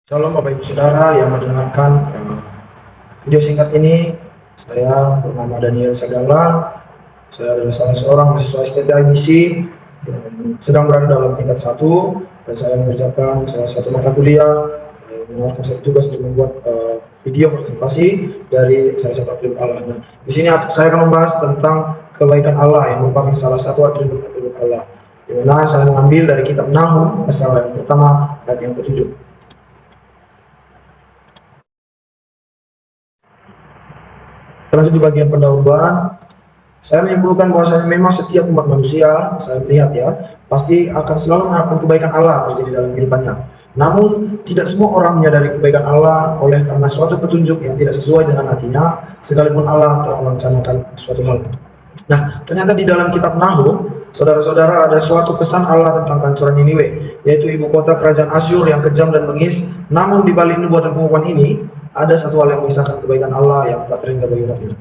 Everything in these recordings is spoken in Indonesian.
Shalom Bapak Ibu Saudara yang mendengarkan video singkat ini. Saya bernama Daniel Sagala. Saya adalah salah seorang mahasiswa STT IBC yang sedang berada dalam tingkat 1 dan saya mengerjakan salah satu mata kuliah menawarkan satu tugas untuk membuat video presentasi dari salah satu atribut Allah. Nah, di sini saya akan membahas tentang kebaikan Allah yang merupakan salah satu atribut-atribut Allah. Di mana saya mengambil dari kitab Nahum pasal yang pertama ayat yang ke-7. Terlanjut di bagian pendahuluan, saya menyimpulkan bahwasanya memang setiap umat manusia, saya melihat ya, pasti akan selalu mengharapkan kebaikan Allah terjadi dalam kehidupannya. Namun, tidak semua orang menyadari kebaikan Allah oleh karena suatu petunjuk yang tidak sesuai dengan hatinya, sekalipun Allah telah merencanakan suatu hal. Nah, ternyata di dalam kitab Nahum, saudara-saudara, ada suatu pesan Allah tentang kehancuran Niniwe, yaitu ibu kota kerajaan Asyur yang kejam dan bengis. Namun di balik nubuatan pengumuman ini, ada satu hal yang mengisahkan kebaikan Allah yang tak terhingga bagi umatnya.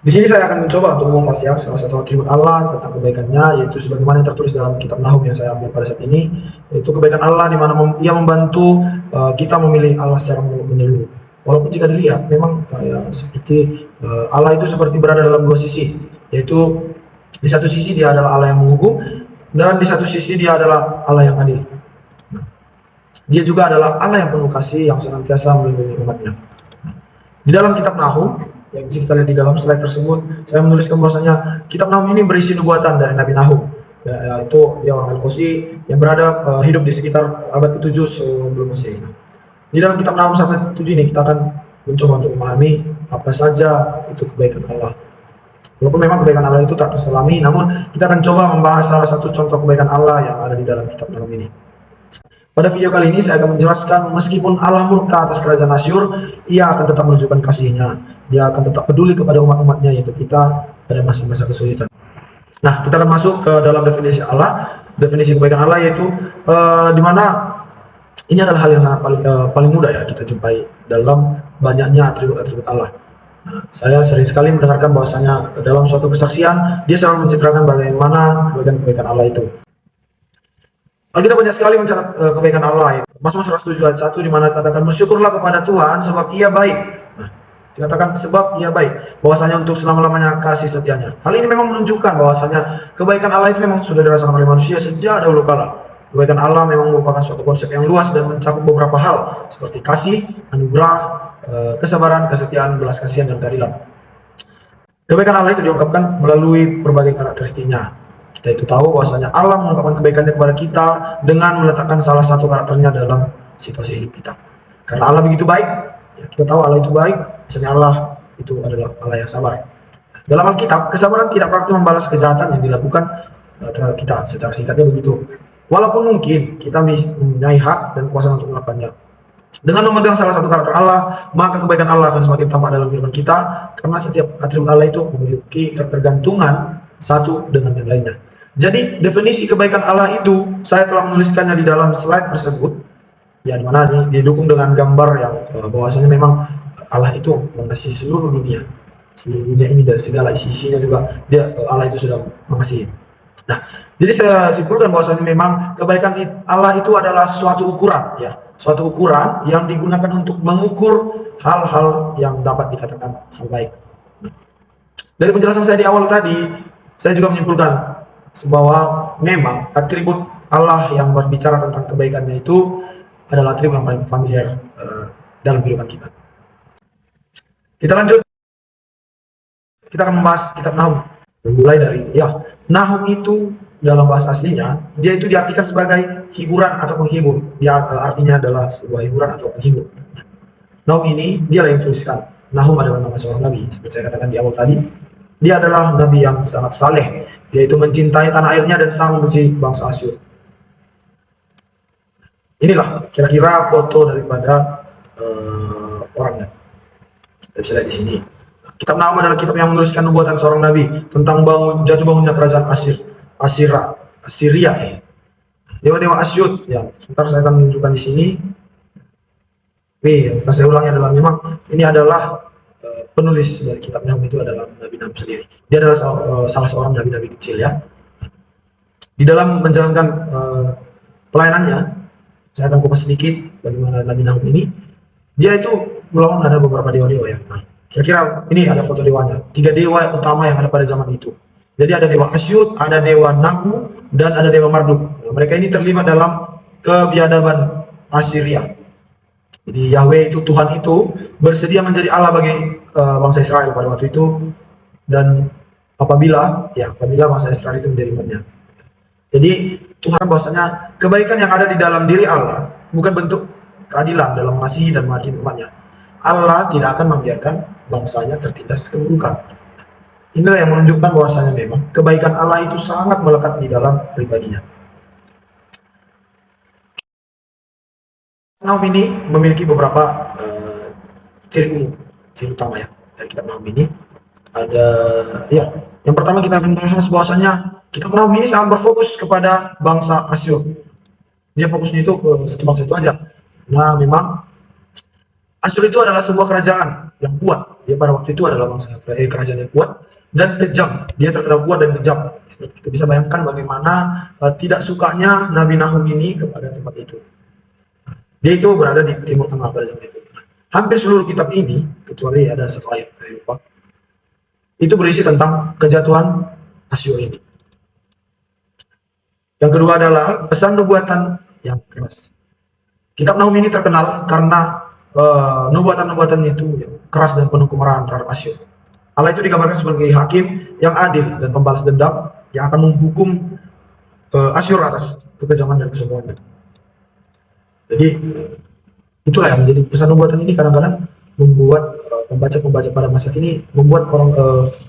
Di sini saya akan mencoba untuk mengupas ya salah satu atribut Allah tentang kebaikannya, yaitu sebagaimana yang tertulis dalam kitab Nahum yang saya ambil pada saat ini, yaitu kebaikan Allah di mana Ia membantu kita memilih Allah secara menyeluruh. Walaupun jika dilihat memang kayak seperti Allah itu seperti berada dalam dua sisi, yaitu di satu sisi Dia adalah Allah yang menghukum dan di satu sisi Dia adalah Allah yang adil. Nah, Dia juga adalah Allah yang penuh kasih yang senantiasa melindungi umatnya. Nah, di dalam kitab Nahum yang jika kita lihat di dalam slide tersebut, saya menuliskan bahwasanya kitab Nahum ini berisi nubuatan dari Nabi Nahum, yaitu dia orang Al-Kosi yang berada hidup di sekitar abad ke-7 sebelum Masehi. Di dalam kitab Nahum 1:7 ini kita akan mencoba untuk memahami apa saja itu kebaikan Allah. Walaupun memang kebaikan Allah itu tak terselami, namun kita akan coba membahas salah satu contoh kebaikan Allah yang ada di dalam kitab Nahum ini. Pada video kali ini saya akan menjelaskan meskipun Allah murka atas kerajaan Asyur, Ia akan tetap menunjukkan kasih-Nya. Dia akan tetap peduli kepada umat-umatnya, yaitu kita pada masa-masa kesulitan. Nah, kita akan masuk ke dalam definisi Allah, definisi kebaikan Allah, yaitu di mana ini adalah hal yang sangat paling mudah ya kita jumpai dalam banyaknya atribut-atribut Allah. Nah, saya sering sekali mendengarkan bahwasanya dalam suatu kesaksian dia selalu menceritakan bagaimana kebaikan Allah itu. Kita banyak sekali mencatat kebaikan Allah. Mazmur 107 ayat 1 di mana dikatakan bersyukurlah kepada Tuhan sebab Ia baik. Nah, dikatakan sebab Ia baik, bahwasanya untuk selama-lamanya kasih setianya. Hal ini memang menunjukkan bahwasanya kebaikan Allah itu memang sudah dirasakan oleh manusia sejak dahulu kala. Kebaikan Allah memang merupakan suatu konsep yang luas dan mencakup beberapa hal seperti kasih, anugerah, kesabaran, kesetiaan, belas kasihan, dan keadilan. Kebaikan Allah itu diungkapkan melalui berbagai karakteristiknya. Kita itu tahu bahwasanya Allah mengungkapkan kebaikannya kepada kita dengan meletakkan salah satu karakternya dalam situasi hidup kita. Karena Allah begitu baik, ya kita tahu Allah itu baik, misalnya Allah itu adalah Allah yang sabar. Dalam Alkitab, kesabaran tidak berarti membalas kejahatan yang dilakukan terhadap kita. Secara singkatnya begitu. Walaupun mungkin kita mempunyai hak dan kuasa untuk melakukannya. Dengan memegang salah satu karakter Allah, maka kebaikan Allah akan semakin tampak dalam kehidupan kita, karena setiap atribut Allah itu memiliki ketergantungan satu dengan yang lainnya. Jadi definisi kebaikan Allah itu saya telah menuliskannya di dalam slide tersebut, ya dimana didukung dengan gambar yang bahwasanya memang Allah itu mengasihi seluruh dunia ini dan segala isi-isinya juga Allah itu sudah mengasihi. Nah, jadi saya simpulkan bahwasanya memang kebaikan Allah itu adalah suatu ukuran, ya, suatu ukuran yang digunakan untuk mengukur hal-hal yang dapat dikatakan hal baik. Nah, dari penjelasan saya di awal tadi, saya juga menyimpulkan bahwa memang atribut Allah yang berbicara tentang kebaikannya itu adalah atribut yang paling familiar dalam kehidupan kita. Kita lanjut, kita akan membahas kitab Nahum. Mulai dari Nahum itu dalam bahasa aslinya dia itu diartikan sebagai hiburan atau penghibur. Dia artinya adalah sebuah hiburan atau penghibur. Nahum ini dialah yang tuliskan. Nahum adalah nama seorang nabi, seperti saya katakan di awal tadi. Dia adalah nabi yang sangat saleh. Dia itu mencintai tanah airnya dan sang membenci bangsa Asyur. Inilah kira-kira foto daripada orangnya. Kita bisa lihat di sini. Kitab Nahum adalah kitab yang menuliskan nubuatan seorang nabi tentang jatuh bangunnya kerajaan Assyria. Dewa-dewa Asyur. Ya, sebentar saya akan menunjukkan di sini. Yang saya ulangi adalah memang ini adalah penulis dari kitab Nahum itu adalah Nabi Nahum sendiri. Dia adalah salah seorang nabi-nabi kecil ya. Di dalam menjalankan pelayanannya, Saya akan kupas sedikit bagaimana Nabi Nahum ini. Dia itu melawan ada beberapa dewa-dewa ya. Nah, kira-kira ini ada foto dewanya. 3 dewa utama yang ada pada zaman itu. Jadi ada dewa Asyut, ada dewa Nabu, dan ada dewa Marduk. Nah, mereka ini terlibat dalam kebiadaban Assyria. Jadi Yahweh itu, Tuhan itu bersedia menjadi Allah bagi bangsa Israel pada waktu itu, dan apabila bangsa Israel itu menjadi umatnya. Jadi Tuhan bahwasanya kebaikan yang ada di dalam diri Allah bukan bentuk keadilan dalam mengasihi dan menghakimi umatnya. Allah tidak akan membiarkan bangsanya tertindas keburukan. Inilah yang menunjukkan bahwasanya memang kebaikan Allah itu sangat melekat di dalam pribadinya. Nahum ini memiliki beberapa ciri utama ya dari kitab Nahum ini. Ada ya, yang pertama kita akan bahas bahwasanya kitab Nahum ini sangat berfokus kepada bangsa Asyur. Dia fokusnya itu ke satu bangsa itu aja. Nah, memang Asyur itu adalah sebuah kerajaan yang kuat. Dia pada waktu itu adalah kerajaan yang kuat dan kejam. Dia terkenal kuat dan kejam. Kita bisa bayangkan bagaimana tidak sukanya Nabi Nahum ini kepada tempat itu. Dia itu berada di Timur Tengah pada zaman itu. Hampir seluruh kitab ini, kecuali ada satu ayat, saya lupa, itu berisi tentang kejatuhan Asyur ini. Yang kedua adalah pesan nubuatan yang keras. Kitab Nahum ini terkenal karena nubuatan-nubuatan itu yang keras dan penuh kemarahan terhadap Asyur. Allah itu digambarkan sebagai hakim yang adil dan pembalas dendam yang akan menghukum Asyur atas kekejaman dan kesombongan. Jadi itulah yang menjadi pesan nubuatan ini kadang-kadang membuat pembaca-pembaca pada masa kini membuat orang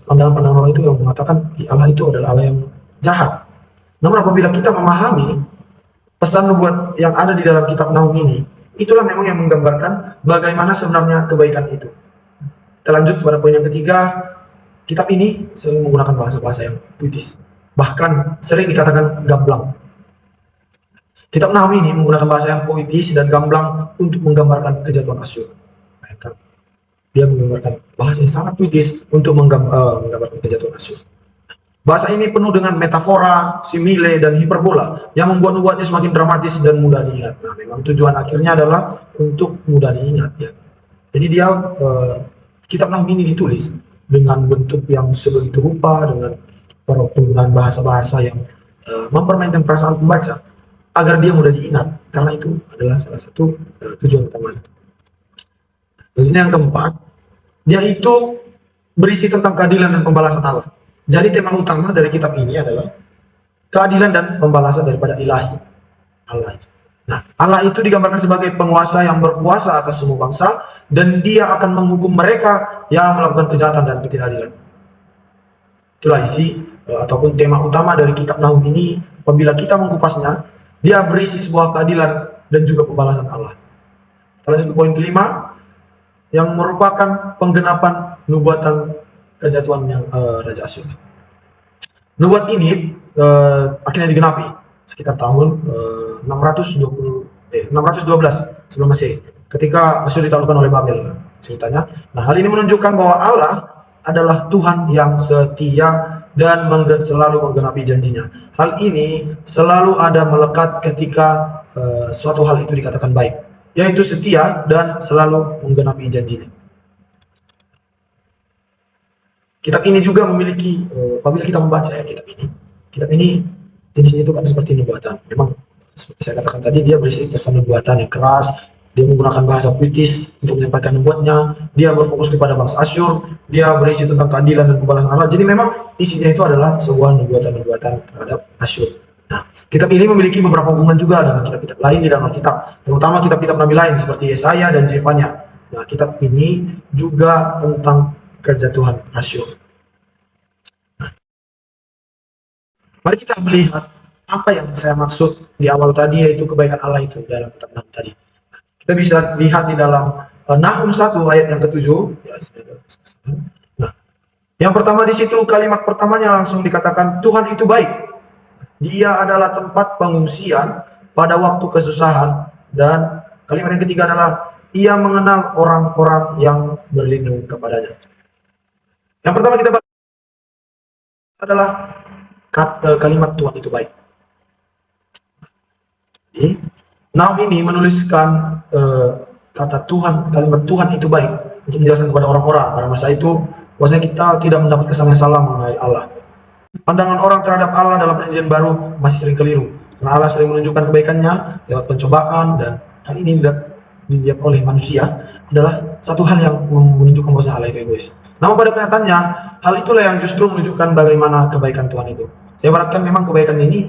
pandangan-pandangan orang itu yang mengatakan Allah itu adalah Allah yang jahat. Namun apabila kita memahami pesan nubuat yang ada di dalam kitab Nahum ini, itulah memang yang menggambarkan bagaimana sebenarnya kebaikan itu. Kita lanjut pada poin yang ketiga. Kitab ini sering menggunakan bahasa-bahasa yang puitis, bahkan sering dikatakan gamblang. Kitab Nahum ini menggunakan bahasa yang puitis dan gamblang untuk menggambarkan kejatuhan Asyur. Bayangkan, dia menggambarkan bahasa yang sangat puitis untuk menggambarkan kejatuhan Asyur. Bahasa ini penuh dengan metafora, simile, dan hiperbola yang membuat nubuatnya semakin dramatis dan mudah diingat. Nah, memang tujuan akhirnya adalah untuk mudah diingat ya. Jadi dia kitab Nahum ini ditulis dengan bentuk yang sebegitu rupa, dengan penggunaan bahasa-bahasa yang mempermainkan perasaan pembaca agar dia mudah diingat, karena itu adalah salah satu tujuan utama. Yang keempat, dia itu berisi tentang keadilan dan pembalasan Allah. Jadi tema utama dari kitab ini adalah keadilan dan pembalasan daripada ilahi Allah itu. Nah, Allah itu digambarkan sebagai penguasa yang berkuasa atas semua bangsa, dan dia akan menghukum mereka yang melakukan kejahatan dan ketidakadilan. Itulah isi ataupun tema utama dari kitab Nahum ini. Apabila kita mengkupasnya, dia berisi sebuah keadilan dan juga pembalasan Allah. Kita lanjut ke poin kelima, yang merupakan penggenapan nubuatan kejatuhan Raja Asyur. Nubuat ini akhirnya digenapi sekitar tahun 612 sebelum Masehi, ketika Asyur ditaklukkan oleh Babel ceritanya. Nah, hal ini menunjukkan bahwa Allah adalah Tuhan yang setia dan selalu menggenapi janjinya. Hal ini selalu ada melekat ketika suatu hal itu dikatakan baik, yaitu setia dan selalu menggenapi janjinya. Kitab ini juga memiliki, apabila kita membaca ya kitab ini jenisnya itu kan seperti nubuatan. Memang seperti saya katakan tadi, dia berisi pesan nubuatan yang keras. Dia menggunakan bahasa puitis untuk menyampaikan nubuatnya. Dia berfokus kepada bangsa Asyur. Dia berisi tentang keadilan dan pembalasan Allah. Jadi memang isinya itu adalah sebuah nubuatan-nubuatan terhadap Asyur. Nah, kitab ini memiliki beberapa hubungan juga dengan kitab-kitab lain di dalam Alkitab, terutama kitab-kitab Nabi lain seperti Yesaya dan Zefania. Nah, kitab ini juga tentang kejatuhan Asyur. Nah, mari kita melihat apa yang saya maksud di awal tadi, yaitu kebaikan Allah itu dalam kitab Nahum tadi. Kita bisa lihat di dalam Nahum 1 ayat yang ke-7. Nah, yang pertama di situ kalimat pertamanya langsung dikatakan Tuhan itu baik. Dia adalah tempat pengungsian pada waktu kesusahan, dan kalimat yang ketiga adalah ia mengenal orang-orang yang berlindung kepadanya. Yang pertama kita bahas adalah kalimat Tuhan itu baik. Jadi, Nahum ini menuliskan kata Tuhan, kalimat Tuhan itu baik untuk menjelaskan kepada orang-orang pada masa itu bahwasanya kita tidak mendapat kesan yang salah mengenai Allah. Pandangan orang terhadap Allah dalam Perjanjian Baru masih sering keliru, karena Allah sering menunjukkan kebaikannya lewat pencobaan, dan hal ini dilihat oleh manusia adalah satu hal yang menunjukkan bahwa Allah itu egois. Namun pada kenyataannya, hal itulah yang justru menunjukkan bagaimana kebaikan Tuhan itu. Saya ibaratkan memang kebaikan ini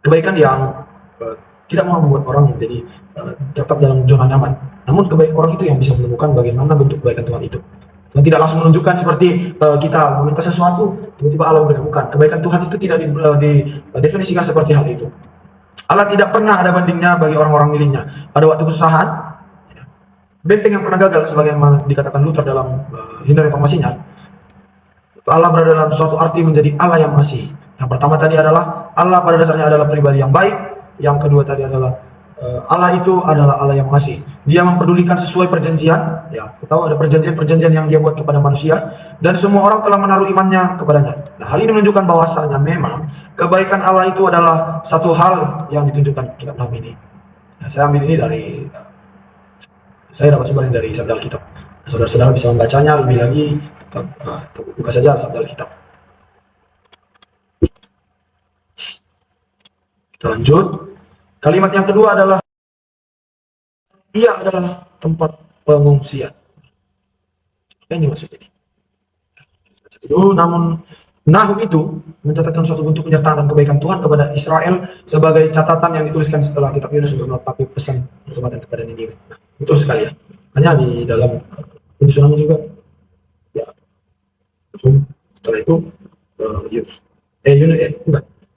kebaikan yang tidak mau membuat orang menjadi tetap dalam zona nyaman. Namun kebaikan orang itu yang bisa menemukan bagaimana bentuk kebaikan Tuhan itu. Tuhan tidak langsung menunjukkan seperti kita meminta sesuatu, tiba-tiba Allah memberikan. Bukan. Kebaikan Tuhan itu tidak didefinisikan seperti hal itu. Allah tidak pernah ada bandingnya bagi orang-orang miliknya. Pada waktu kesusahan, benteng yang pernah gagal, sebagaimana dikatakan Luther dalam Hindari Reformasinya, Allah berada dalam suatu arti menjadi Allah yang mengasihi. Yang pertama tadi adalah Allah pada dasarnya adalah pribadi yang baik. Yang kedua tadi adalah Allah itu adalah Allah yang mengasihi. Dia memperdulikan sesuai perjanjian. Ya, kita tahu ada perjanjian-perjanjian yang dia buat kepada manusia, dan semua orang telah menaruh imannya kepadanya. Nah, hal ini menunjukkan bahwasanya memang kebaikan Allah itu adalah satu hal yang ditunjukkan kitab Nahum ini. Nah, saya ambil ini dari saya dapat sumber dari Sabda Alkitab. Nah, saudara-saudara bisa membacanya lebih lagi, buka saja Sabda Alkitab. Kita lanjut. Kalimat yang kedua adalah ia adalah tempat pengungsian. Apa yang dimaksud ini? Namun Nahum itu mencatatkan suatu bentuk penyertaan dan kebaikan Tuhan kepada Israel sebagai catatan yang dituliskan setelah kitab Yunus untuk melengkapi pesan pertobatan kepada Niniwe. Nah, betul sekali ya. Hanya di dalam penyusunannya juga. Ya. Setelah itu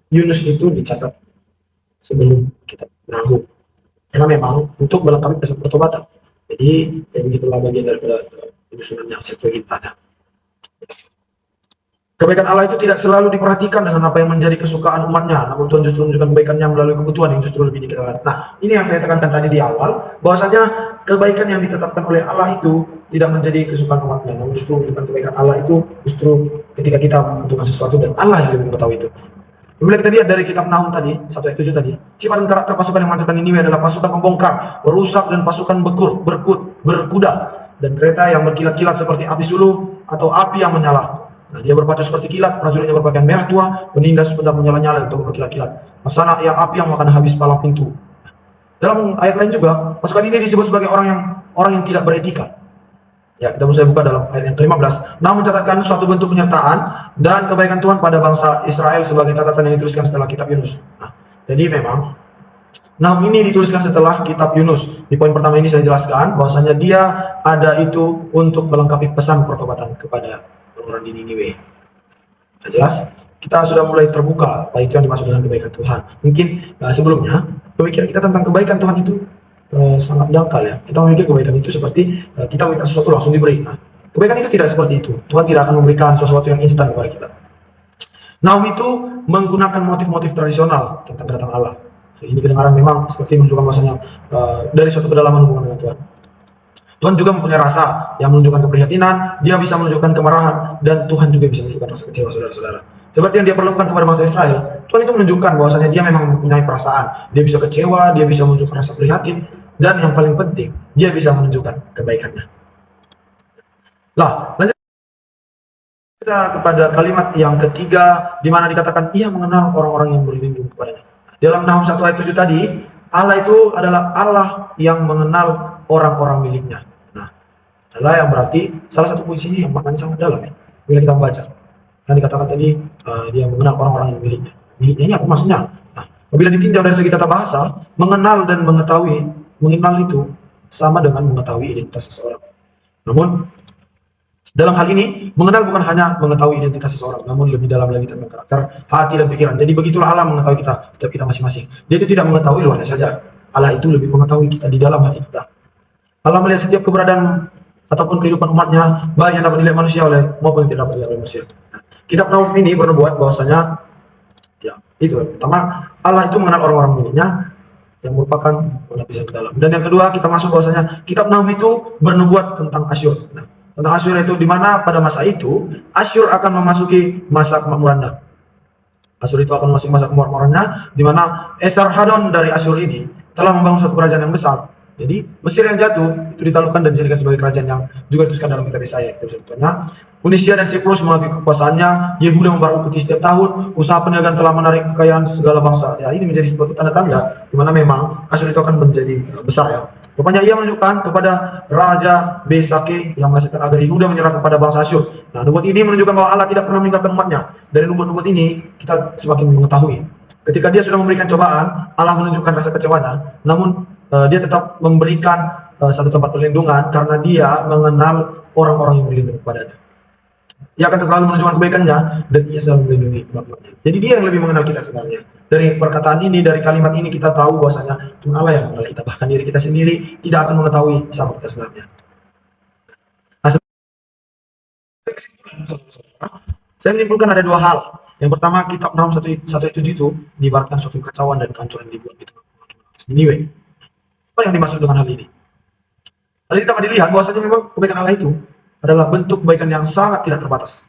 Yunus itu dicatat sebelum kitab Nahum, karena memang untuk melengkapi pesan pertobatan. Jadi begitulah bagian daripada penyusunannya Septuaginta. Kebaikan Allah itu tidak selalu diperhatikan dengan apa yang menjadi kesukaan umatnya, namun Tuhan justru menunjukkan kebaikannya melalui kebutuhan yang justru lebih dikatakan. Nah, ini yang saya tekankan tadi di awal, bahwasanya kebaikan yang ditetapkan oleh Allah itu tidak menjadi kesukaan umatnya, namun justru menunjukkan kebaikan Allah itu justru ketika kita membutuhkan sesuatu dan Allah yang lebih mengetahui itu. Bila kita lihat dari kitab Nahum tadi, 1 ayat 7 tadi, sifat dan karakter pasukan yang melancarkan Niniwe adalah pasukan pembongkar, perusak, dan pasukan berkuda, dan kereta yang berkilat-kilat seperti api suluh atau api yang menyala. Nah, dia berpacu seperti kilat, prajuritnya berpakaian merah tua, menindas pedang menyala-nyala untuk berkilat-kilat. Laksana yang api yang makan habis palang pintu. Dalam ayat lain juga, pasukan ini disebut sebagai orang yang tidak beretika. Ya, kita bisa buka dalam ayat yang ke-15. Nah, mencatatkan suatu bentuk penyertaan dan kebaikan Tuhan pada bangsa Israel sebagai catatan yang dituliskan setelah kitab Yunus. Nah, jadi memang Nahum ini dituliskan setelah kitab Yunus. Di poin pertama ini saya jelaskan bahwasanya dia ada itu untuk melengkapi pesan pertobatan kepada orang di Niniwe. Nah, jelas kita sudah mulai terbuka apa itu yang dimaksud dengan kebaikan Tuhan. Mungkin sebelumnya pemikiran kita tentang kebaikan Tuhan itu sangat dangkal ya. Kita memikir kebaikan itu seperti kita minta sesuatu langsung diberi. Nah, kebaikan itu tidak seperti itu. Tuhan tidak akan memberikan sesuatu yang instan kepada kita. Nahum itu menggunakan motif-motif tradisional tentang kedatangan Allah. Ini kedengaran memang seperti menunjukkan bahwasanya dari suatu kedalaman hubungan dengan Tuhan. Tuhan juga mempunyai rasa yang menunjukkan keprihatinan, dia bisa menunjukkan kemarahan, dan Tuhan juga bisa menunjukkan rasa kecewa, saudara-saudara. Seperti yang dia perlukan kepada bangsa Israel, Tuhan itu menunjukkan bahwasanya dia memang mempunyai perasaan. Dia bisa kecewa, dia bisa menunjukkan rasa prihatin, dan yang paling penting, dia bisa menunjukkan kebaikannya. Lah, lanjut kita kepada kalimat yang ketiga, di mana dikatakan ia mengenal orang-orang yang berlindung kepadanya. Dalam Nahum 1 ayat 7 tadi, Allah itu adalah Allah yang mengenal orang-orang miliknya. Nah, adalah yang berarti salah satu puisinya yang maknanya sangat dalam ya. Bila kita membaca, yang dikatakan tadi dia mengenal orang-orang yang miliknya. Miliknya ini apa maksudnya? Nah, apabila ditinjau dari segi tata bahasa, mengenal dan mengetahui, mengenal itu sama dengan mengetahui identitas seseorang. Namun dalam hal ini, mengenal bukan hanya mengetahui identitas seseorang, namun lebih dalam lagi tentang karakter, hati, dan pikiran. Jadi begitulah Allah mengetahui kita, setiap kita masing-masing. Dia itu tidak mengetahui luarnya saja. Allah itu lebih mengetahui kita di dalam hati kita. Allah melihat setiap keberadaan ataupun kehidupan umatnya, baik yang dapat dilihat manusia maupun yang tidak dapat dilihat oleh manusia. Nah, kitab Nahum ini bernubuat bahwasanya, ya itu pertama, Allah itu mengenal orang-orang miliknya, yang merupakan lapisan ke dalam. Dan yang kedua, kita masuk bahwasanya kitab Nahum itu bernubuat tentang Asyur. Nah, tentang Asyur itu di mana pada masa itu Asyur akan memasuki masa kemakmurannya. Asyur itu akan memasuki masa kemurkaannya, di mana Esarhaddon dari Asyur ini telah membangun suatu kerajaan yang besar. Jadi Mesir yang jatuh itu ditaklukkan dan dijadikan sebagai kerajaan yang juga dituliskan dalam kitab Yesaya. Contohnya, Tunisia dan Siprus melalui kekuasaannya, Yehuda membaru putih setiap tahun, usaha perniagaan telah menarik kekayaan segala bangsa. Ya, ini menjadi suatu tanda-tanda di mana memang Asyur itu akan menjadi besar ya. Rupanya ia menunjukkan kepada Raja Besake yang menghasilkan agar Yehuda menyerah kepada bangsa Asyur. Nah, nubuat ini menunjukkan bahwa Allah tidak pernah meninggalkan umatnya. Dari nubuat-nubuat ini kita semakin mengetahui. Ketika dia sudah memberikan cobaan, Allah menunjukkan rasa kecewanya. Namun dia tetap memberikan satu tempat perlindungan karena dia mengenal orang-orang yang berlindung kepadanya. Ia akan selalu menunjukkan kebaikannya dan ia selalu melindungi umat-umatnya. Jadi dia yang lebih mengenal kita sebenarnya. Dari perkataan ini, dari kalimat ini kita tahu bahwasanya Tuhan Allah yang mengenal kita. Bahkan diri kita sendiri tidak akan mengetahui siapa kita sebenarnya. Nah, saya menyimpulkan ada dua hal. Yang pertama, kitab Nahum 1:7 itu diibaratkan suatu kekacauan dan kehancuran yang dibuat di tengah atas Niniwe. Apa yang dimaksud dengan hal ini? Hal ini dapat dilihat bahwasanya memang kebaikan Allah itu adalah bentuk kebaikan yang sangat tidak terbatas.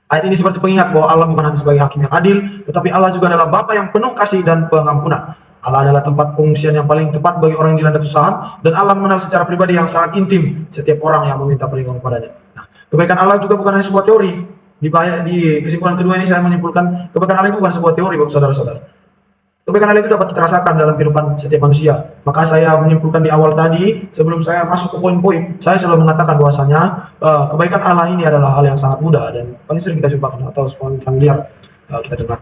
Ayat ini seperti pengingat bahwa Allah bukan hanya sebagai hakim yang adil, tetapi Allah juga adalah Bapa yang penuh kasih dan pengampunan. Allah adalah tempat pengungsian yang paling tepat bagi orang yang dilanda kesusahan, dan Allah mengenal secara pribadi yang sangat intim setiap orang yang meminta perlindungan kepadanya. Nah, kebaikan Allah juga bukan hanya sebuah teori. Di kesimpulan kedua ini saya menyimpulkan kebaikan Allah itu bukan sebuah teori, Bapak saudara-saudara. Kebaikan Allah itu dapat kita rasakan dalam kehidupan setiap manusia. Maka saya menyimpulkan di awal tadi, sebelum saya masuk ke poin-poin, saya selalu mengatakan bahwasanya kebaikan Allah ini adalah hal yang sangat mudah dan paling sering kita jumpakan atau spontan liar kita dengar.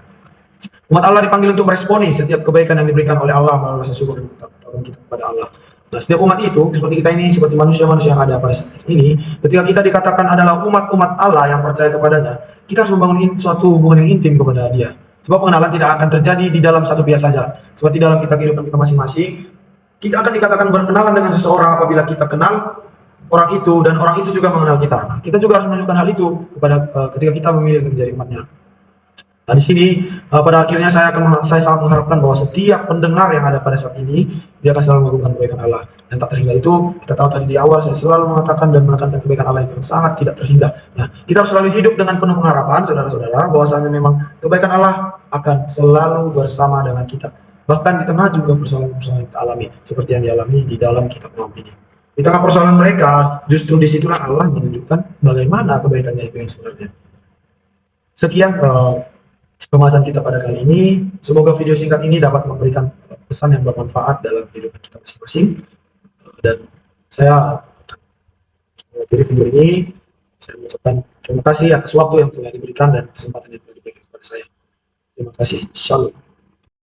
Umat Allah dipanggil untuk meresponi setiap kebaikan yang diberikan oleh Allah melalui rasa syukur dan ketaatan kita kepada Allah. Nah, setiap umat itu, seperti kita ini, seperti manusia-manusia yang ada pada saat ini, ketika kita dikatakan adalah umat-umat Allah yang percaya kepadanya, kita harus membangun suatu hubungan yang intim kepada Dia. Sebab pengenalan tidak akan terjadi di dalam satu pihak saja. Seperti dalam kehidupan kita masing-masing, kita akan dikatakan berkenalan dengan seseorang apabila kita kenal orang itu dan orang itu juga mengenal kita. Nah, kita juga harus menunjukkan hal itu kepada ketika kita memilih untuk menjadi umatnya. Nah, di sini pada akhirnya saya sangat mengharapkan bahwa setiap pendengar yang ada pada saat ini dia akan selalu melakukan kebaikan Allah yang tak terhingga. Itu kita tahu tadi di awal saya selalu mengatakan dan menekankan kebaikan Allah yang sangat tidak terhingga. Nah, kita harus selalu hidup dengan penuh pengharapan, saudara-saudara, bahwasanya memang kebaikan Allah akan selalu bersama dengan kita. Bahkan di tengah juga persoalan-persoalan yang kita alami seperti yang dialami di dalam kitab Nahum ini. Di tengah persoalan mereka, justru disitulah Allah menunjukkan bagaimana kebaikannya itu yang sebenarnya. Sekian pembahasan kita pada kali ini. Semoga video singkat ini dapat memberikan pesan yang bermanfaat dalam kehidupan kita masing-masing. Dan saya mengakhiri video ini, saya mengucapkan terima kasih atas waktu yang telah diberikan dan kesempatan yang telah diberikan kepada saya. Terima kasih. Shalom.